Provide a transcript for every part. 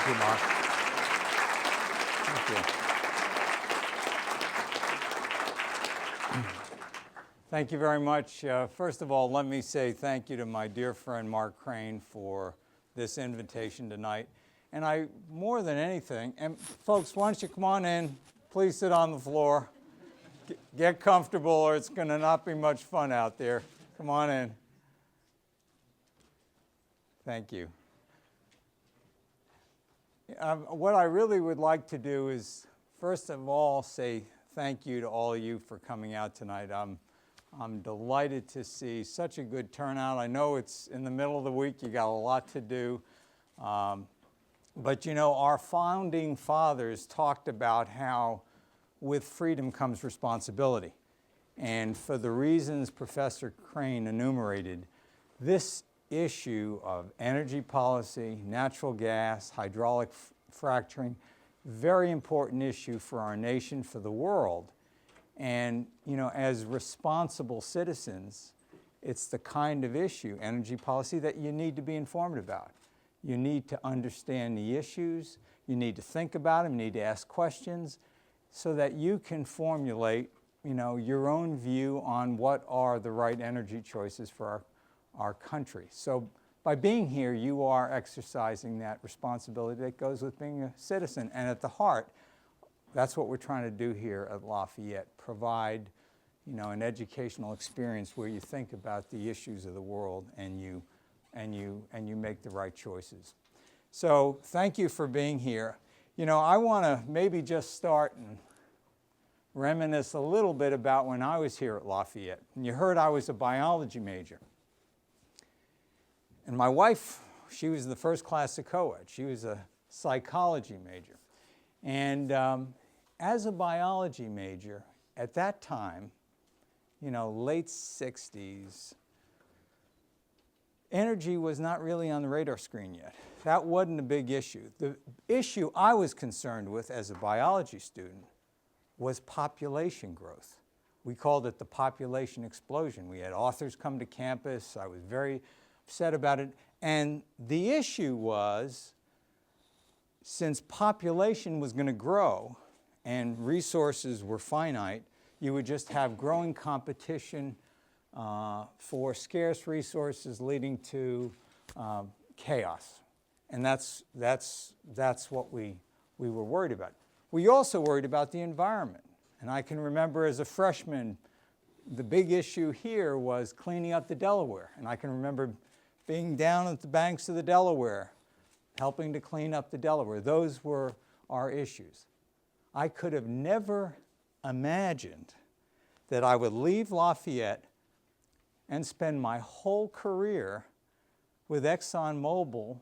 Thank you, Mark. Thank you. Thank you very much. First of all, let me say thank you to my dear friend Mark Crane for this invitation tonight. And more than anything, and folks, why don't you come on in, please sit on the floor, get comfortable, or it's going to not be much fun out there. Come on in. Thank you. What I really would like to do is, first of all, say thank you to all of you for coming out tonight. I'm delighted to see such a good turnout. I know it's in the middle of the week, you got a lot to do. But you know, our founding fathers talked about how with freedom comes responsibility. And for the reasons Professor Crane enumerated, this issue of energy policy, natural gas, hydraulic fracturing, very important issue for our nation, for the world. And you know, as responsible citizens, it's the kind of issue, energy policy, that you need to be informed about. You need to understand the issues, you need to think about them, you need to ask questions so that you can formulate, you know, your own view on what are the right energy choices for our country. So by being here, you are exercising that responsibility that goes with being a citizen. And at the heart, that's what we're trying to do here at Lafayette, provide, you know, an educational experience where you think about the issues of the world and you make the right choices. So thank you for being here. You know, I want to maybe just start and reminisce a little bit about when I was here at Lafayette. And you heard I was a biology major. And my wife, she was the first class of co-ed. She was a psychology major. And as a biology major, at that time, you know, late 60s, energy was not really on the radar screen yet. That wasn't a big issue. The issue I was concerned with as a biology student was population growth. We called it the population explosion. We had authors come to campus. I was very upset about it. And the issue was, since population was going to grow and resources were finite, you would just have growing competition for scarce resources, leading to chaos. And that's what we were worried about. We also worried about the environment. And I can remember as a freshman, the big issue here was cleaning up the Delaware. And I can remember being down at the banks of the Delaware, helping to clean up the Delaware. Those were our issues. I could have never imagined that I would leave Lafayette and spend my whole career with ExxonMobil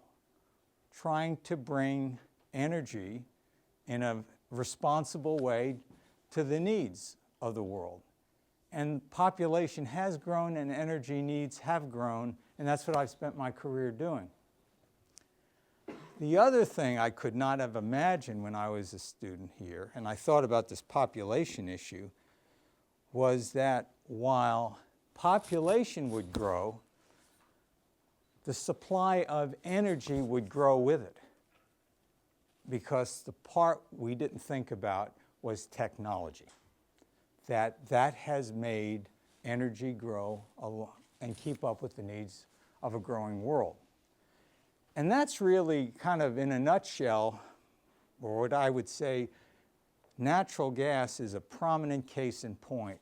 trying to bring energy in a responsible way to the needs of the world. And population has grown and energy needs have grown, and that's what I've spent my career doing. The other thing I could not have imagined when I was a student here, and I thought about this population issue, was that while population would grow, the supply of energy would grow with it. Because the part we didn't think about was technology. That has made energy grow and keep up with the needs of a growing world. And that's really kind of in a nutshell, or what I would say, natural gas is a prominent case in point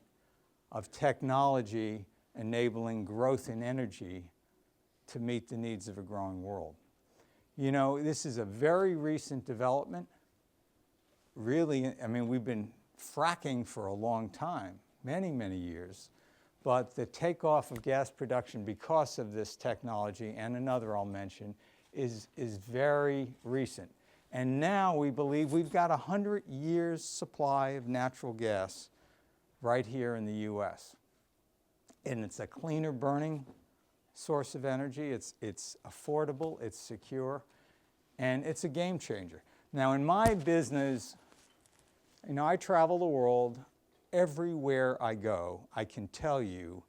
of technology enabling growth in energy to meet the needs of a growing world. You know, this is a very recent development. Really, I mean, we've been fracking for a long time, many, many years, but the takeoff of gas production because of this technology, and another I'll mention, is very recent. And now we believe we've got 100 years supply of natural gas right here in the US. And it's a cleaner burning source of energy. It's affordable, it's secure, and it's a game changer. Now in my business, you know, I travel the world. Everywhere I go, I can tell you,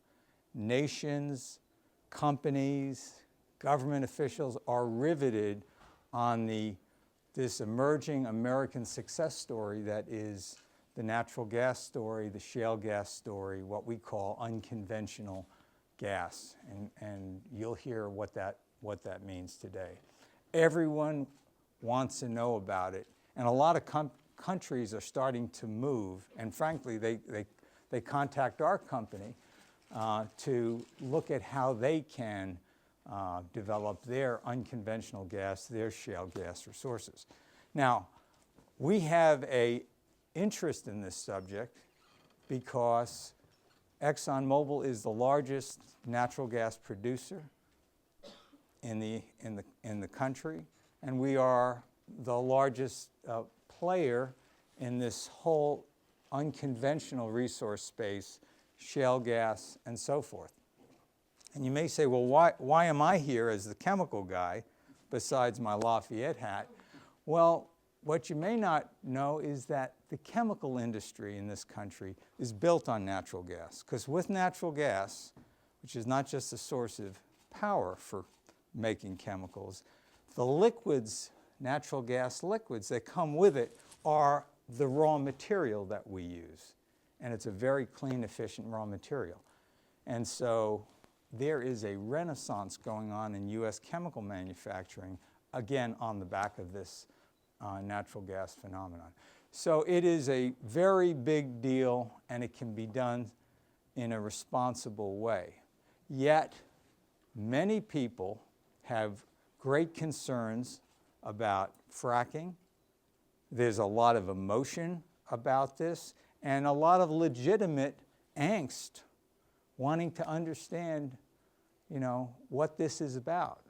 nations, companies, government officials are riveted on the this emerging American success story that is the natural gas story, the shale gas story, what we call unconventional gas. And you'll hear what that means today. Everyone wants to know about it. And a lot of countries are starting to move. And frankly, they contact our company to look at how they can develop their unconventional gas, their shale gas resources. Now, we have an interest in this subject because ExxonMobil is the largest natural gas producer in the country, and we are the largest player in this whole unconventional resource space, shale gas and so forth. And you may say, well, why am I here as the chemical guy besides my Lafayette hat? Well, what you may not know is that the chemical industry in this country is built on natural gas. Because with natural gas, which is not just a source of power for making chemicals, the liquids, natural gas liquids that come with it are the raw material that we use. And it's a very clean, efficient raw material. And so there is a renaissance going on in U.S. chemical manufacturing, again, on the back of this natural gas phenomenon. So it is a very big deal, and it can be done in a responsible way. Yet, many people have great concerns about fracking. There's a lot of emotion about this, and a lot of legitimate angst wanting to understand, what this is about.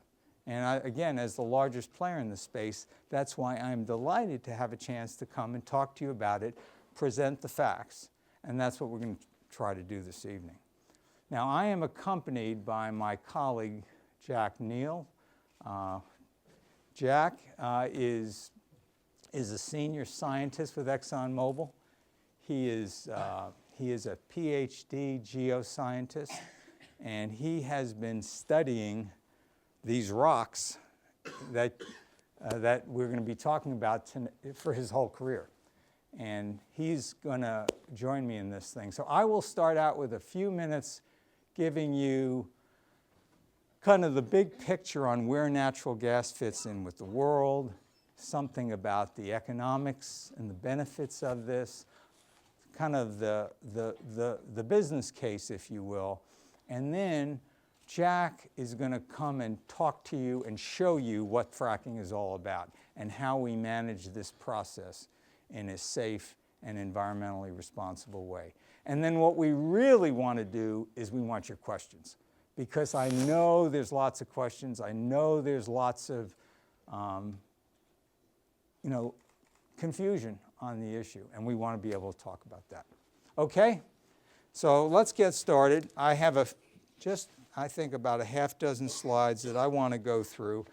And again, as the largest player in the space, that's why I'm delighted to have a chance to come and talk to you about it, present the facts, and that's what we're going to try to do this evening. Now, I am accompanied by my colleague, Jack Neal. Jack is a senior scientist with ExxonMobil. He is a PhD geoscientist, and he has been studying these rocks that we're going to be talking about for his whole career. And he's going to join me in this thing. So I will start out with a few minutes giving you kind of the big picture on where natural gas fits in with the world, something about the economics and the benefits of this, kind of the business case, if you will. And then Jack is going to come and talk to you and show you what fracking is all about and how we manage this process in a safe and environmentally responsible way. And then what we really want to do is we want your questions, because I know there's lots of questions. I know there's lots of confusion on the issue, and we want to be able to talk about that. Okay? So let's get started. I have I think about a half dozen slides that I want to go through.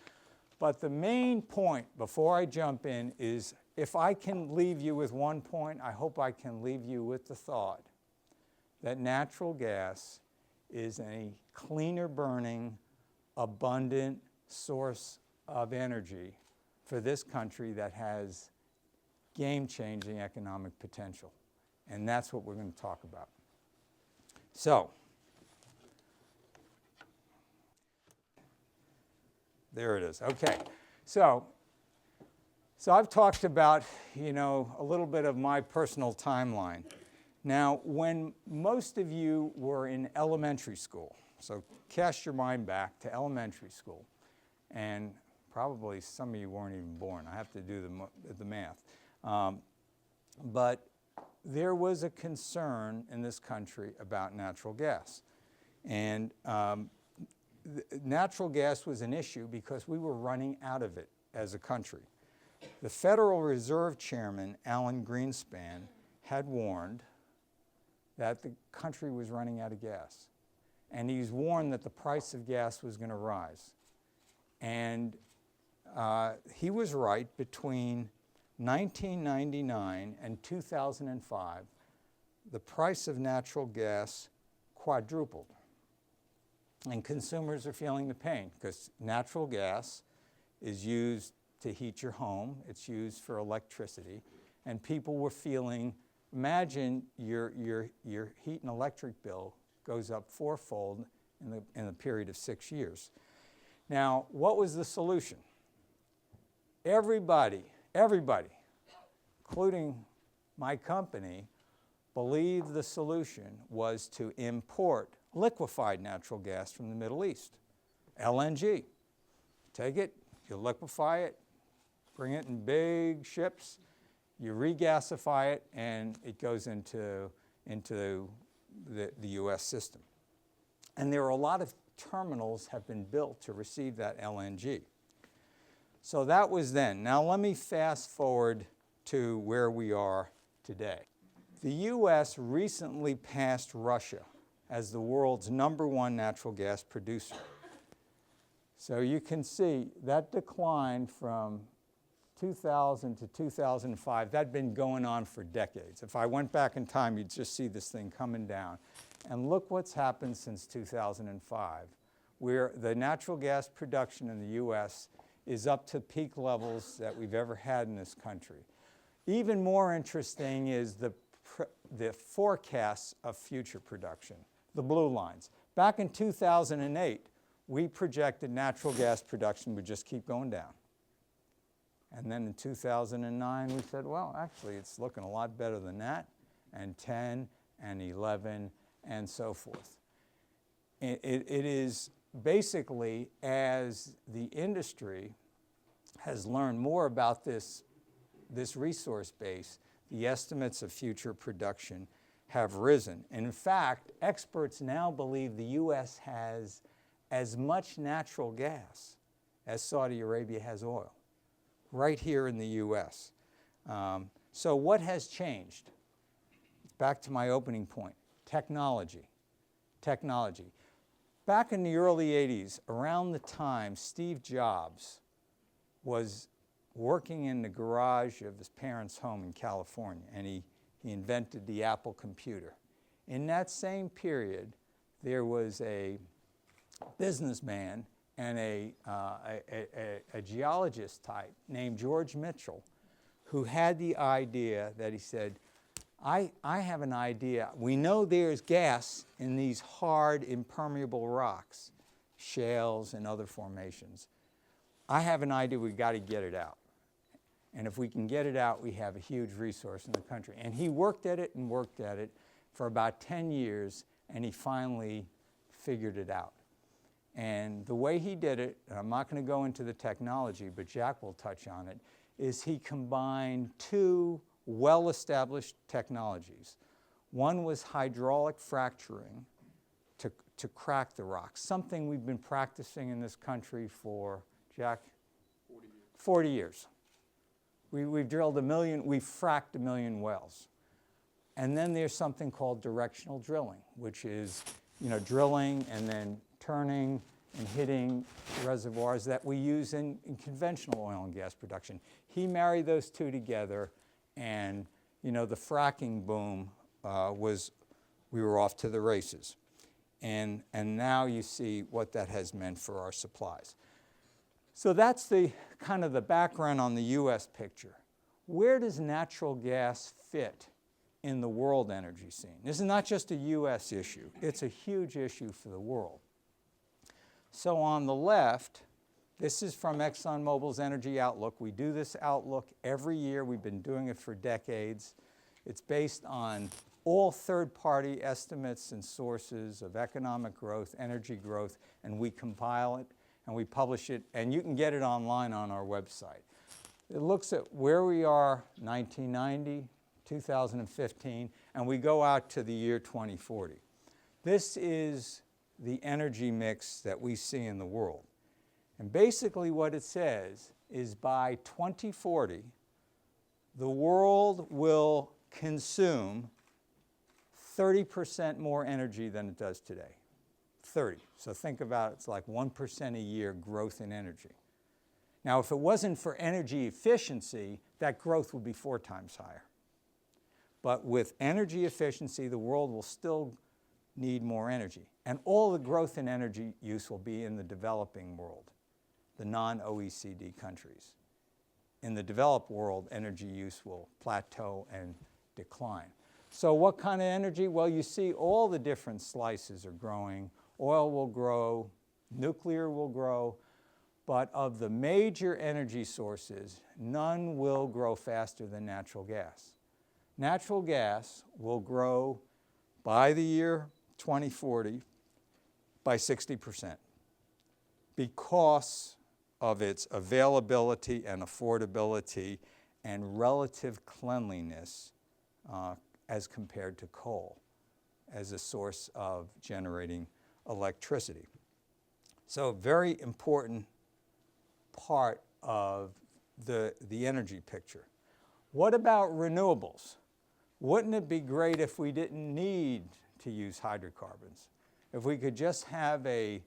But the main point before I jump in is, if I can leave you with one point, I hope I can leave you with the thought that natural gas is a cleaner burning, abundant source of energy for this country that has game-changing economic potential. And that's what we're going to talk about. So, there it is. Okay. So I've talked about, a little bit of my personal timeline. Now, when most of you were in elementary school, so cast your mind back to elementary school, and probably some of you weren't even born. I have to do the math. But there was a concern in this country about natural gas. And natural gas was an issue because we were running out of it as a country. The Federal Reserve Chairman, Alan Greenspan, had warned that the country was running out of gas. And he's warned that the price of gas was going to rise. And he was right. Between 1999 and 2005, the price of natural gas quadrupled. And consumers are feeling the pain because natural gas is used to heat your home. It's used for electricity. And people were feeling, imagine your heat and electric bill goes up fourfold in the period of 6 years. Now, what was the solution? Everybody, including my company, believed the solution was to import liquefied natural gas from the Middle East. LNG. Take it, you liquefy it, bring it in big ships, you regasify it, and it goes into the U.S. system. And there are a lot of terminals have been built to receive that LNG. So that was then. Now let me fast forward to where we are today. The U.S. recently passed Russia as the world's #1 natural gas producer. So you can see that decline from 2000 to 2005, that'd been going on for decades. If I went back in time, you'd just see this thing coming down. And look what's happened since 2005, where the natural gas production in the U.S. is up to peak levels that we've ever had in this country. Even more interesting is the forecasts of future production, the blue lines. Back in 2008, we projected natural gas production would just keep going down. And then in 2009, we said, well, actually, it's looking a lot better than that, and 10, and 11, and so forth. It is basically, as the industry has learned more about this resource base, the estimates of future production have risen. And in fact, experts now believe the U.S. has as much natural gas as Saudi Arabia has oil, right here in the U.S. So what has changed? Back to my opening point, technology. Back in the early 80s, around the time Steve Jobs was working in the garage of his parents' home in California, and he invented the Apple computer. In that same period, there was a businessman and a geologist type named George Mitchell, who had the idea that he said, I have an idea. We know there's gas in these hard, impermeable rocks, shales and other formations. I have an idea, we've got to get it out. And if we can get it out, we have a huge resource in the country. And he worked at it for about 10 years, and he finally figured it out. And the way he did it, and I'm not going to go into the technology, but Jack will touch on it, is he combined two well-established technologies. One was hydraulic fracturing to crack the rocks, something we've been practicing in this country for, Jack? 40 years. We've drilled we've fracked 1 million wells. And then there's something called directional drilling, which is, drilling and then turning and hitting reservoirs that we use in conventional oil and gas production. He married those two together, and the fracking boom we were off to the races. And now you see what that has meant for our supplies. So that's the kind of the background on the U.S. picture. Where does natural gas fit in the world energy scene? This is not just a U.S. issue. It's a huge issue for the world. So on the left, this is from ExxonMobil's Energy Outlook. We do this outlook every year. We've been doing it for decades. It's based on all third-party estimates and sources of economic growth, energy growth, and we compile it and we publish it, and you can get it online on our website. It looks at where we are 1990, 2015, and we go out to the year 2040. This is the energy mix that we see in the world. And basically what it says is by 2040, the world will consume 30% more energy than it does today. 30. So think about it, it's like 1% a year growth in energy. Now, if it wasn't for energy efficiency, that growth would be 4 times higher. But with energy efficiency, the world will still need more energy. And all the growth in energy use will be in the developing world, the non-OECD countries. in the developed world, energy use will plateau and decline. So what kind of energy? Well, you see all the different slices are growing. Oil will grow, nuclear will grow, but of the major energy sources, none will grow faster than natural gas. Natural gas will grow by the year 2040 by 60% because of its availability and affordability and relative cleanliness as compared to coal as a source of generating electricity. So a very important part of the energy picture. What about renewables? Wouldn't it be great if we didn't need to use hydrocarbons? If we could just have a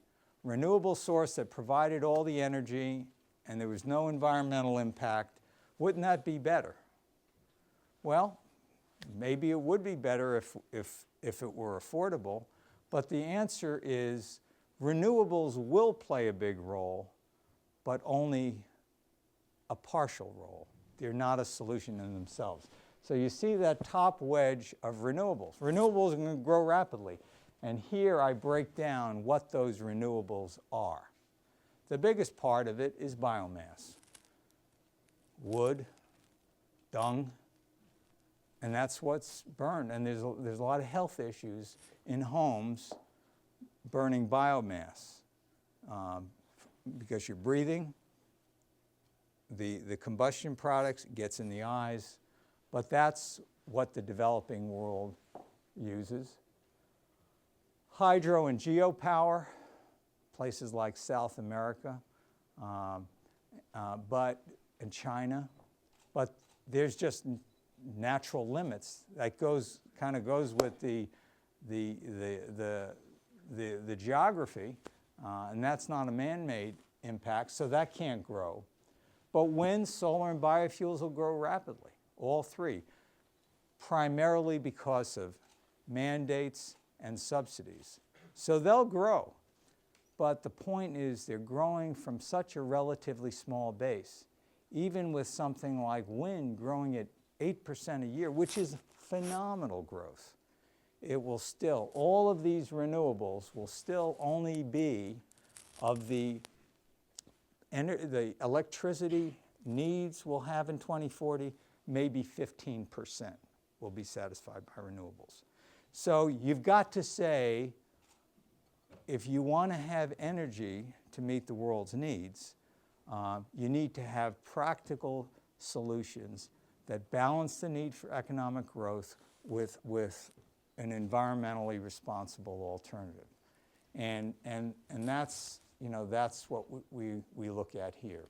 renewable source that provided all the energy and there was no environmental impact, wouldn't that be better? Well, maybe it would be better if it were affordable, but the answer is renewables will play a big role, but only a partial role. They're not a solution in themselves. So you see that top wedge of renewables. Renewables are going to grow rapidly. And here I break down what those renewables are. The biggest part of it is biomass. Wood, dung, and that's what's burned. And there's a lot of health issues in homes burning biomass because you're breathing. The combustion products gets in the eyes, but that's what the developing world uses. Hydro and geopower, places like South America, and China, but there's just natural limits. That kind of goes with the geography, and that's not a man-made impact, so that can't grow. But wind, solar, and biofuels will grow rapidly, all three, primarily because of mandates and subsidies. So they'll grow, but the point is they're growing from such a relatively small base. Even with something like wind growing at 8% a year, which is phenomenal growth, it will still, all of these renewables will still only be of the electricity needs we'll have in 2040, maybe 15% will be satisfied by renewables. So you've got to say, if you want to have energy to meet the world's needs, you need to have practical solutions that balance the need for economic growth with an environmentally responsible alternative. And that's, that's what we look at here.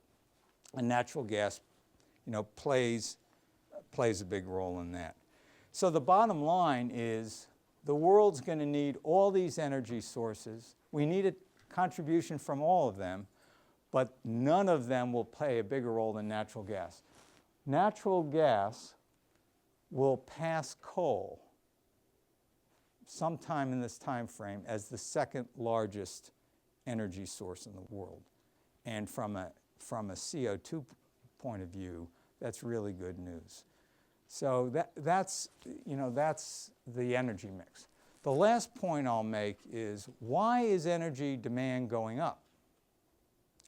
And natural gas, plays a big role in that. So the bottom line is the world's going to need all these energy sources. We need a contribution from all of them, but none of them will play a bigger role than natural gas. Natural gas will pass coal sometime in this time frame as the second largest energy source in the world. And from a CO2 point of view, that's really good news. So that's the energy mix. The last point I'll make is, why is energy demand going up?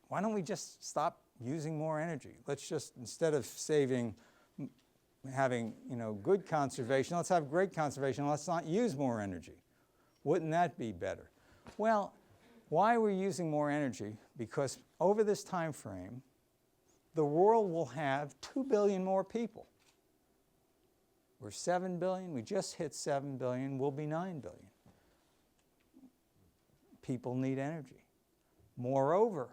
Why don't we just stop using more energy? Let's just, instead of having good conservation, let's have great conservation. Let's not use more energy. Wouldn't that be better? Well, why we're using more energy? Because over this time frame, the world will have 2 billion more people. We're 7 billion, we just hit 7 billion, we'll be 9 billion. People need energy. Moreover,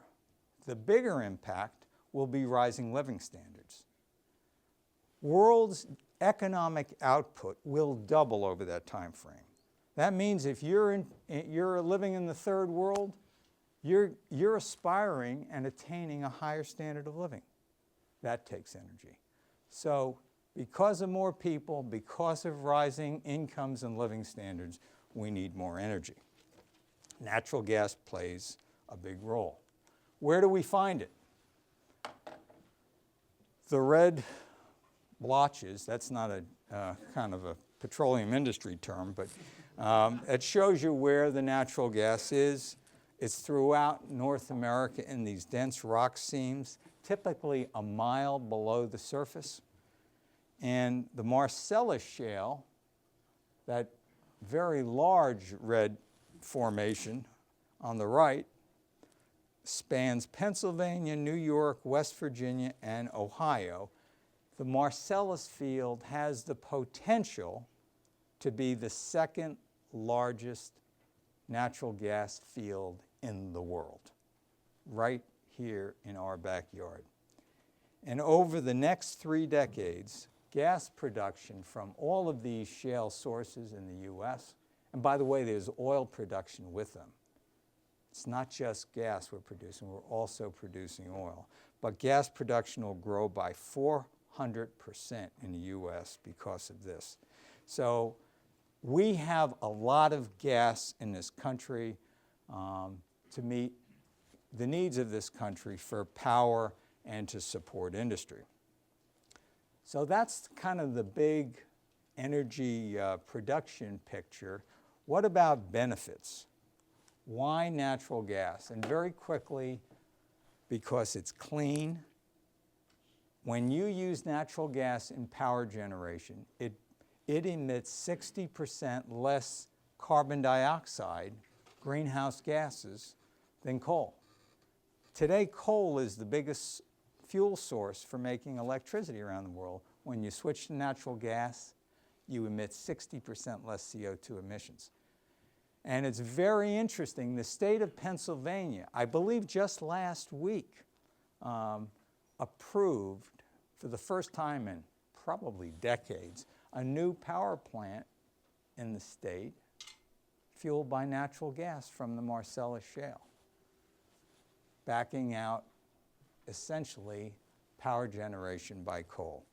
the bigger impact will be rising living standards. World's economic output will double over that time frame. That means if you're living in the third world, you're aspiring and attaining a higher standard of living. That takes energy. So because of more people, because of rising incomes and living standards, we need more energy. Natural gas plays a big role. Where do we find it? The red blotches, that's not a kind of a petroleum industry term, but it shows you where the natural gas is. It's throughout North America in these dense rock seams, typically a mile below the surface. And the Marcellus Shale, that very large red formation on the right, spans Pennsylvania, New York, West Virginia, and Ohio. The Marcellus field has the potential to be the second largest natural gas field in the world, right here in our backyard. And over the next 3 decades, gas production from all of these shale sources in the US, and by the way, there's oil production with them. It's not just gas we're producing, we're also producing oil. But gas production will grow by 400% in the US because of this. So we have a lot of gas in this country to meet the needs of this country for power and to support industry. So that's kind of the big energy production picture. What about benefits? Why natural gas? And very quickly, because it's clean. When you use natural gas in power generation, it emits 60% less carbon dioxide, greenhouse gases, than coal. Today, coal is the biggest fuel source for making electricity around the world. When you switch to natural gas, you emit 60% less CO2 emissions. And it's very interesting, the state of Pennsylvania, I believe just last week, approved for the first time in probably decades, a new power plant in the state fueled by natural gas from the Marcellus Shale, backing out essentially power generation by coal.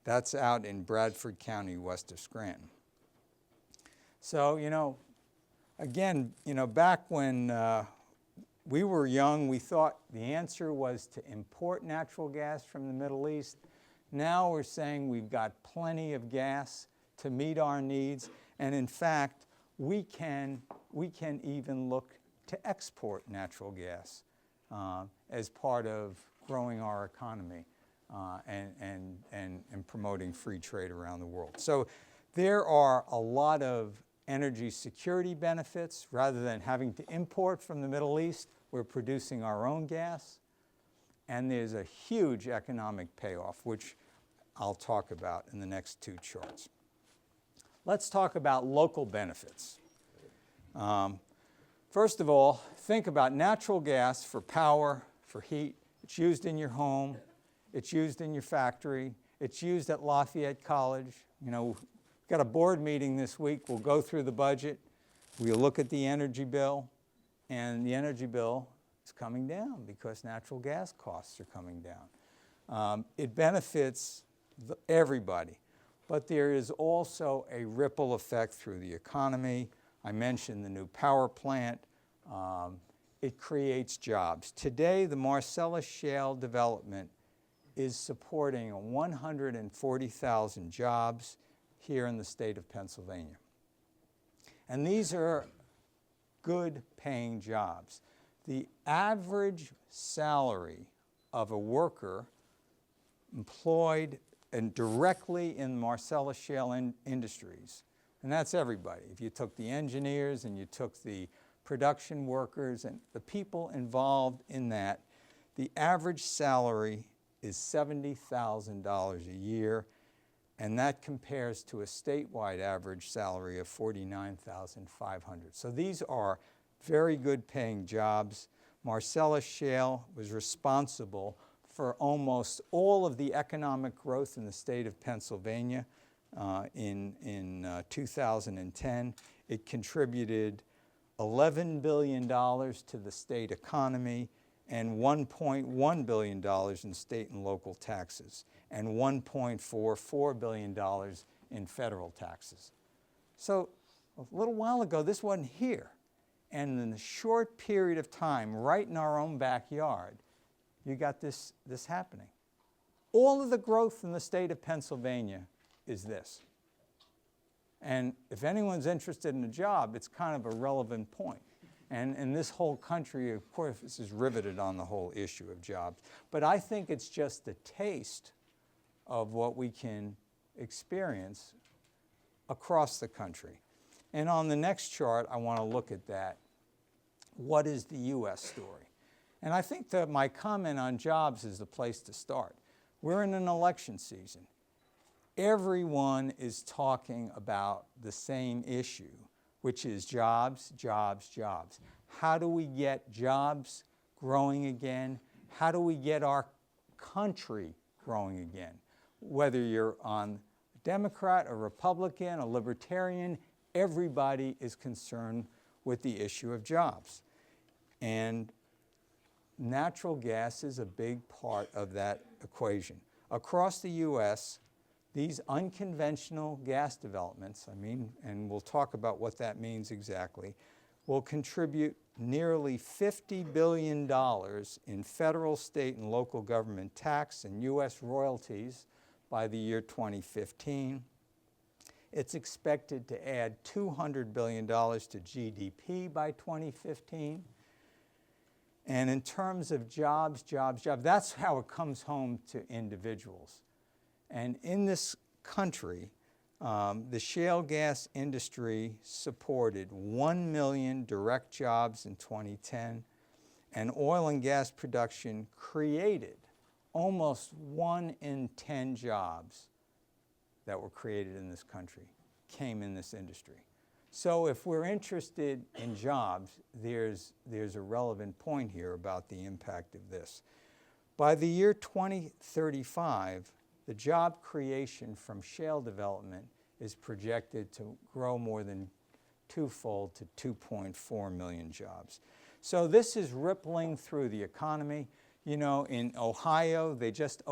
That's out in Bradford County, west of Scranton. So, again, back when we were young, we thought the answer was to import natural gas from the Middle East. Now we're saying we've got plenty of gas to meet our needs, and in fact, we can even look to export natural gas as part of growing our economy and promoting free trade around the world. So there are a lot of energy security benefits. Rather than having to import from the Middle East, we're producing our own gas. And there's a huge economic payoff, which I'll talk about in the next 2 charts. Let's talk about local benefits. First of all, think about natural gas for power, for heat. It's used in your home. It's used in your factory. It's used at Lafayette College. We've got a board meeting this week. We'll go through the budget. We'll look at the energy bill. And the energy bill is coming down because natural gas costs are coming down. It benefits everybody. But there is also a ripple effect through the economy. I mentioned the new power plant. It creates jobs. Today, the Marcellus Shale development is supporting 140,000 jobs here in the state of Pennsylvania. And these are good paying jobs. The average salary of a worker employed and directly in Marcellus Shale industries, and that's everybody. If you took the engineers and you took the production workers and the people involved in that, the average salary is $70,000 a year, and that compares to a statewide average salary of $49,500. So these are very good paying jobs. Marcellus Shale was responsible for almost all of the economic growth in the state of Pennsylvania in 2010. It contributed $11 billion to the state economy and $1.1 billion in state and local taxes and $1.44 billion in federal taxes. So a little while ago, this wasn't here. And in a short period of time, right in our own backyard, you got this happening. All of the growth in the state of Pennsylvania is this. And if anyone's interested in a job, it's kind of a relevant point. And in this whole country, of course, this is riveted on the whole issue of jobs. But I think it's just a taste of what we can experience across the country. And on the next chart, I want to look at that. What is the U.S. story? And I think that my comment on jobs is the place to start. We're in an election season. Everyone is talking about the same issue, which is jobs, jobs, jobs. How do we get jobs growing again? How do we get our country growing again? Whether you're on a Democrat, a Republican, a Libertarian, everybody is concerned with the issue of jobs. And natural gas is a big part of that equation. Across the U.S., these unconventional gas developments, and we'll talk about what that means exactly, will contribute nearly $50 billion in federal, state, and local government tax and U.S. royalties by the year 2015. It's expected to add $200 billion to GDP by 2015. And in terms of jobs, jobs, jobs, that's how it comes home to individuals. And in this country, the shale gas industry supported 1 million direct jobs in 2010, and oil and gas production created almost 1 in 10 jobs that were created in this country came in this industry. So if we're interested in jobs, there's a relevant point here about the impact of this. By the year 2035, the job creation from shale development is projected to grow more than twofold to 2.4 million jobs. So this is rippling through the economy. You know, in Ohio, they just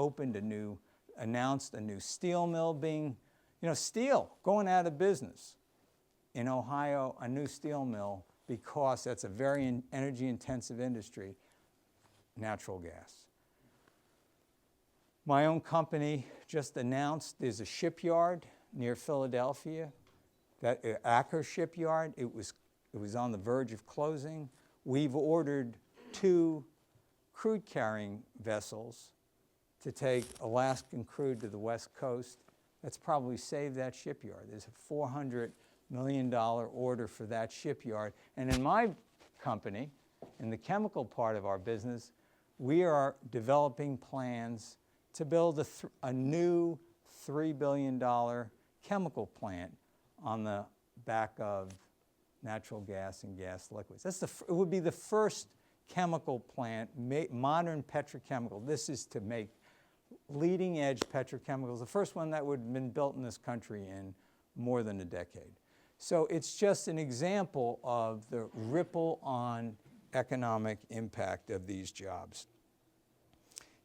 announced a new steel mill being, steel going out of business. In Ohio, a new steel mill, because that's a very energy-intensive industry, natural gas. My own company just announced there's a shipyard near Philadelphia, that Acker Shipyard. It was on the verge of closing. We've ordered 2 crude-carrying vessels to take Alaskan crude to the West Coast. That's probably saved that shipyard. There's a $400 million order for that shipyard. And in my company, in the chemical part of our business, we are developing plans to build a new $3 billion chemical plant on the back of natural gas and gas liquids. It would be the first chemical plant, modern petrochemical. This is to make leading edge petrochemicals, the first one that would have been built in this country in more than a decade. So it's just an example of the ripple on economic impact of these jobs.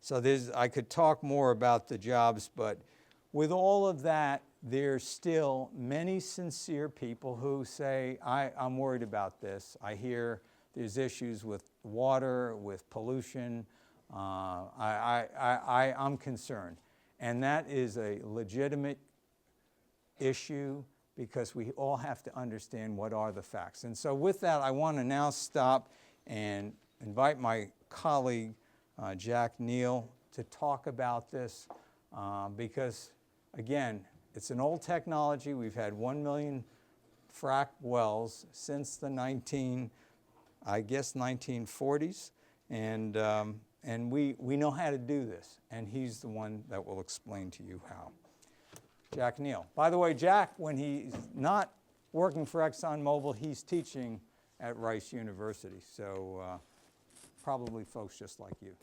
So I could talk more about the jobs, but with all of that, there's still many sincere people who say, I'm worried about this. I hear there's issues with water, with pollution. I'm concerned. And that is a legitimate issue because we all have to understand what are the facts. And so with that, I want to now stop and invite my colleague, Jack Neal, to talk about this because, again, it's an old technology. We've had 1 million frack wells since the 1940s, and we know how to do this, and he's the one that will explain to you how. Jack Neal. By the way, Jack, when he's not working for ExxonMobil, he's teaching at Rice University, so probably folks just like you.